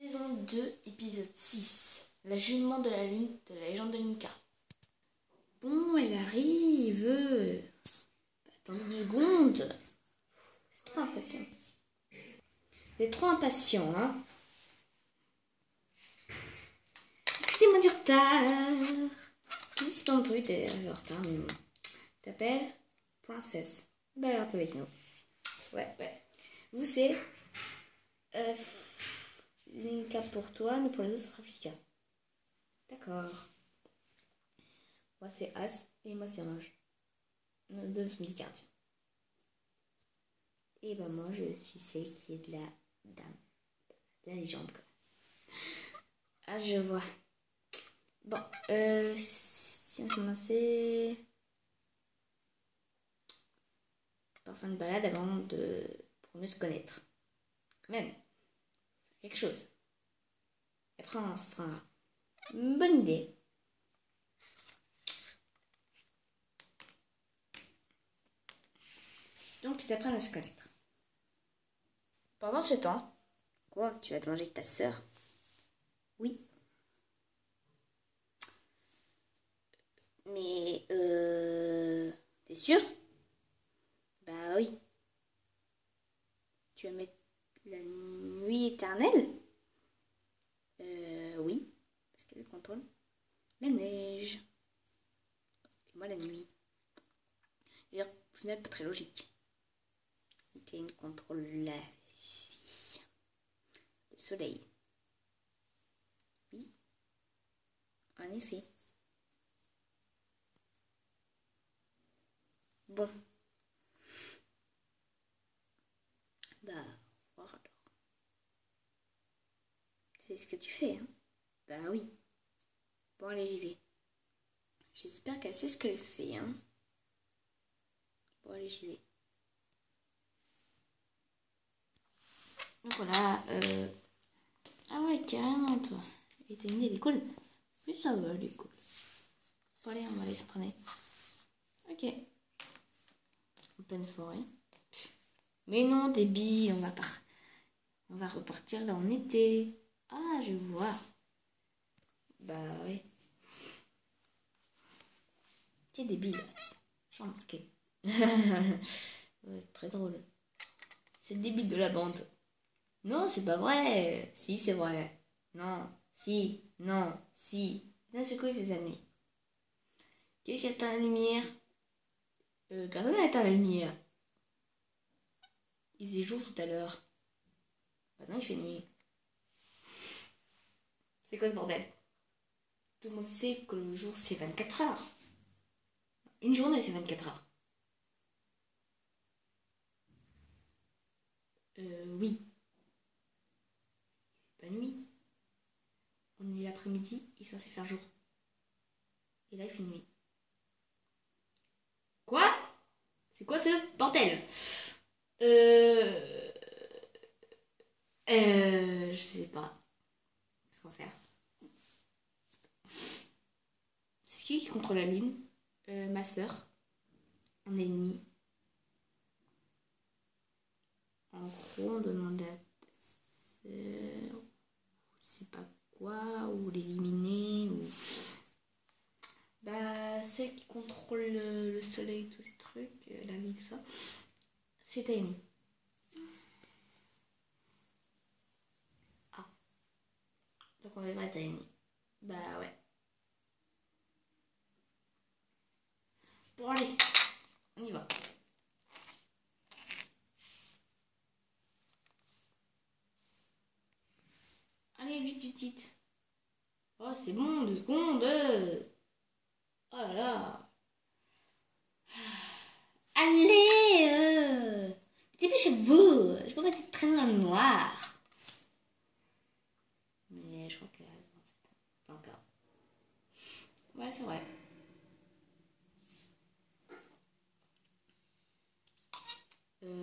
Saison 2, épisode 6. La jument de la lune de la légende de Linka. Bon, elle arrive. Attendez 2 secondes. C'est trop impatient. Vous êtes trop impatient, hein. Excusez-moi du retard. C'est pas mon truc, t'es arrivé en retard, mais bon. T'appelles Princesse. Bah alors t'es avec nous. Ouais. Vous c'est Linka pour toi, mais pour les autres, ce sera Flika. D'accord. Moi, c'est As et moi, c'est Ange. Nos deux sont des gardiens. Et ben moi, je suis celle qui est de la dame. De la légende, quoi. Ah, je vois. Bon, si on commençait par faire une balade avant pour mieux se connaître. Quand même. Quelque chose. Et après, on se fera une bonne idée. Donc, ils apprennent à se connaître. Pendant ce temps, quoi, tu vas te manger avec ta sœur? Oui. Mais, t'es sûr? Bah oui. Tu vas mettre la nuit éternelle? Oui. Parce qu'elle contrôle la neige. Et moi, la nuit. D'ailleurs, au final, pas très logique. Une contrôle la vie. Le soleil. Oui. En effet. Bon. Bah, voir alors. C'est ce que tu fais, hein? Bah oui. Bon, allez, j'y vais. J'espère qu'elle sait ce qu'elle fait, hein? Bon, allez, j'y vais. Donc voilà, ah ouais, carrément, toi. Et t'as une idée à l'école? Mais ça va, l'école. Bon, allez, on va aller s'entraîner. Ok. En pleine forêt. Mais non, débile, on va repartir là en été. Ah, je vois. Bah oui. T'es débile. J'ai remarqué. Ouais, très drôle. C'est le débile de la bande. Non, c'est pas vrai. Si, c'est vrai. Non, si, non, si. D'un seul coup, il faisait la nuit. Qui a éteint la lumière? Personne n'a éteint la lumière. Il faisait jour tout à l'heure. Maintenant, il fait nuit. C'est quoi ce bordel? Tout le monde sait que le jour, c'est 24 heures. Une journée, c'est 24 heures. Oui. Pas nuit. On est l'après-midi, il est censé faire jour. Et là, il fait nuit. Quoi? C'est quoi ce bordel? Je sais pas. Qu'est-ce qu'on va faire? C'est qui contrôle la lune? Ma sœur. En ennemi. En gros, on demande à ta sœur, je sais pas quoi, ou l'éliminer, ou... Bah, celle qui contrôle le soleil, tous ces trucs, la vie, tout ça, c'est Amy. Ah. Donc on devrait être Amy. Bah ouais. Bon allez, on y va. Allez, vite. Oh, c'est bon, 2 secondes. Oh là là. Allez, dépêchez-vous. Je peux pas être traîner dans le noir. Mais je crois qu'elle a raison, en fait. Pas encore. Ouais, c'est vrai.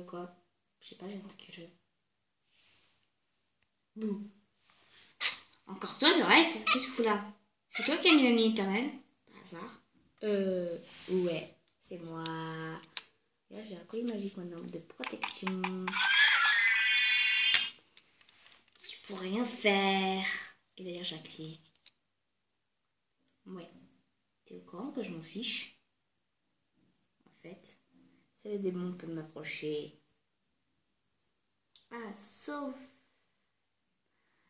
Quoi? Je sais pas, j'ai entendu quelque chose. Bouh. Encore toi, Zorette? Qu'est-ce que tu fous là? C'est toi qui as mis la nuit éternelle? Par hasard? Ouais, c'est moi. Et là, j'ai un collier magique maintenant de protection. pour rien faire. Et d'ailleurs, j'ai la clé. Ouais. T'es au courant que je m'en fiche? En fait, c'est le démon qui peut m'approcher. Ah, sauf...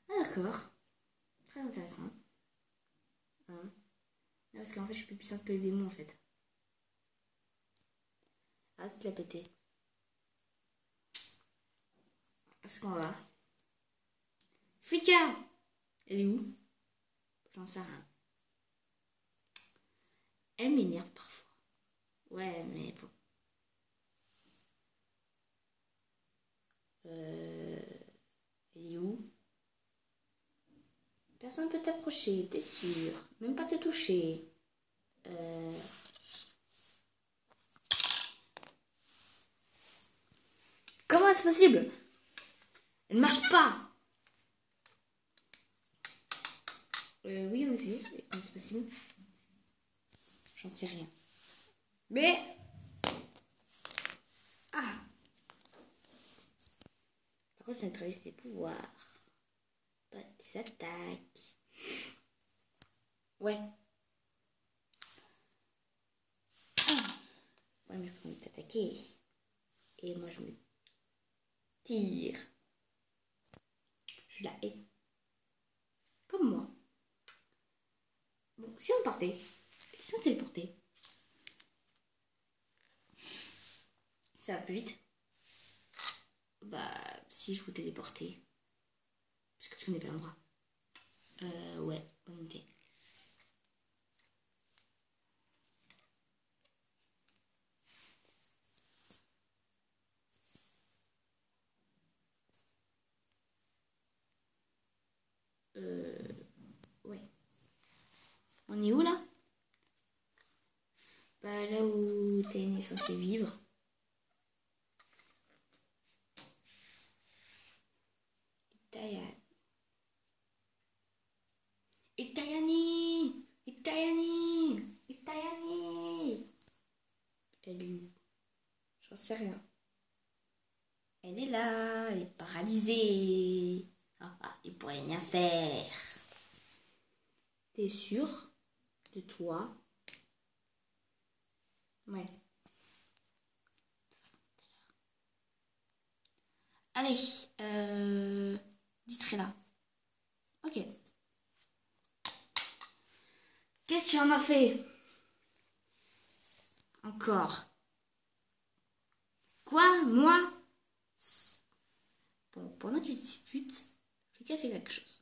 Ah, d'accord. Très intéressant. Hein? Ah, parce qu'en fait, je suis plus puissante que les démons, en fait. Arrête de la péter. Est-ce qu'on va? Fika! Elle est où? J'en sais rien. Elle m'énerve parfois. Ouais, mais bon. Elle est où? Personne ne peut t'approcher, t'es sûr. Même pas te toucher. Comment est-ce possible? Elle marche pas. Oui, en effet. Comment c'est possible? J'en sais rien. Mais... Ah! Par contre, ça neutralise tes pouvoirs. Pas tes attaques. Ouais. Ouais, mais faut t'attaquer. Et moi, je me tire. Je la hais. Comme moi. Bon, si on partait. Si on se téléportait. Ça va plus vite. Bah, si je vous téléportais. Parce que tu connais pas l'endroit. Ouais, bonne idée. Ouais. On est où là? Bah là où t'es censé vivre. Itayani! Itayani! Itayani! Elle est où? J'en sais rien. Elle est là, elle est paralysée. Il pourrait rien faire. T'es sûr de toi? Ouais. Allez, distrait-la. Ok. Qu'est-ce que tu en as fait? Encore. Quoi? Moi? Bon, pendant qu'ils se disputent, Fika fait quelque chose.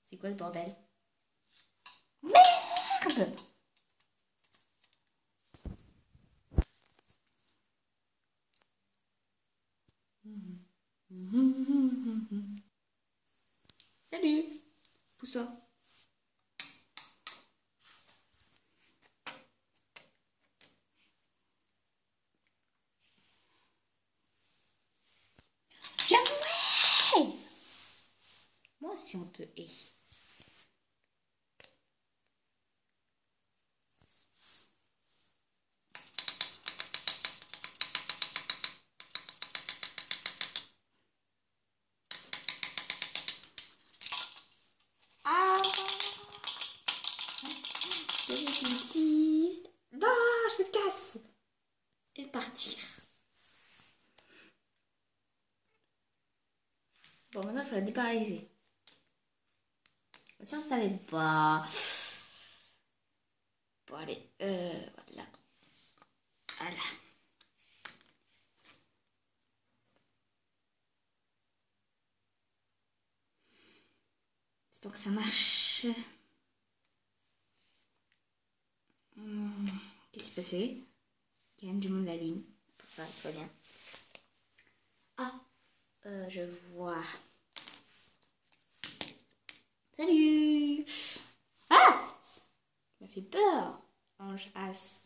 C'est quoi ce bordel? Merde! Salut! Pousse-toi. J'avouais! Moi aussi on te hait. Ah! Non, je me casse! Et partir. Bon, maintenant il faut la déparalyser. Si on savait pas. Bon, allez, voilà. Voilà. J'espère que ça marche. Qu'est-ce qui s'est passé? Il y a même du monde à la lune. Pour ça, tout va bien. Ah, je vois. Salut! Ah! Tu m'as fait peur, ange as.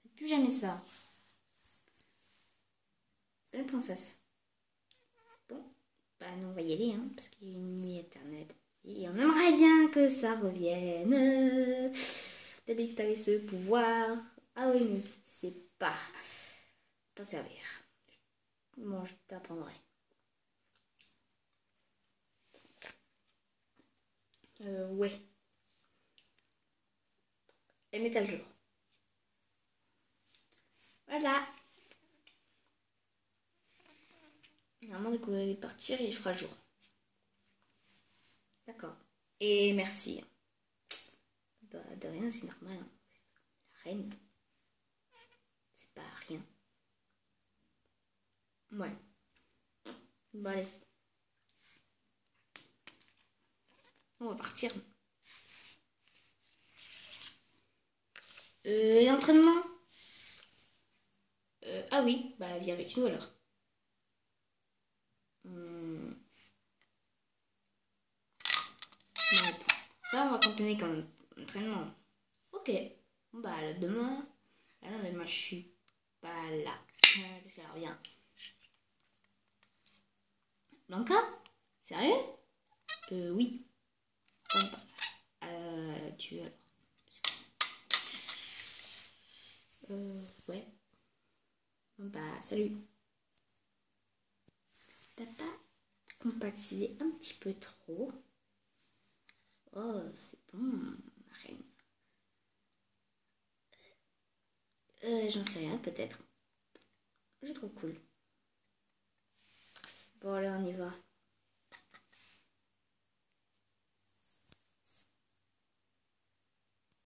Fais plus jamais ça. Salut princesse. Bon, bah nous on va y aller, hein, parce qu'il y a une nuit éternelle. Et on aimerait bien que ça revienne. D'habitude t'avais ce pouvoir. Ah oui, mais c'est pas t'en servir. Bon, je t'apprendrai. Ouais. Et mets le jour. Voilà. Normalement, dès qu'on va partir, il fera jour. D'accord. Et merci. Bah, de rien, c'est normal. Hein. La reine, c'est pas rien. Ouais. Bon, allez. On va partir. L'entraînement ah oui, bah viens avec nous alors. Bon, ça, on va continuer comme entraînement. Ok. Bon, bah demain. Ah non, demain je suis pas là. Parce qu'elle revient. Blanca? Sérieux? Oui. Bon, bah, tu alors. Ouais. Bon, bah, salut. T'as pas compactisé un petit peu trop? Oh, c'est bon, ma reine. J'en sais rien, peut-être. Je trouve cool. Bon, allez, on y va.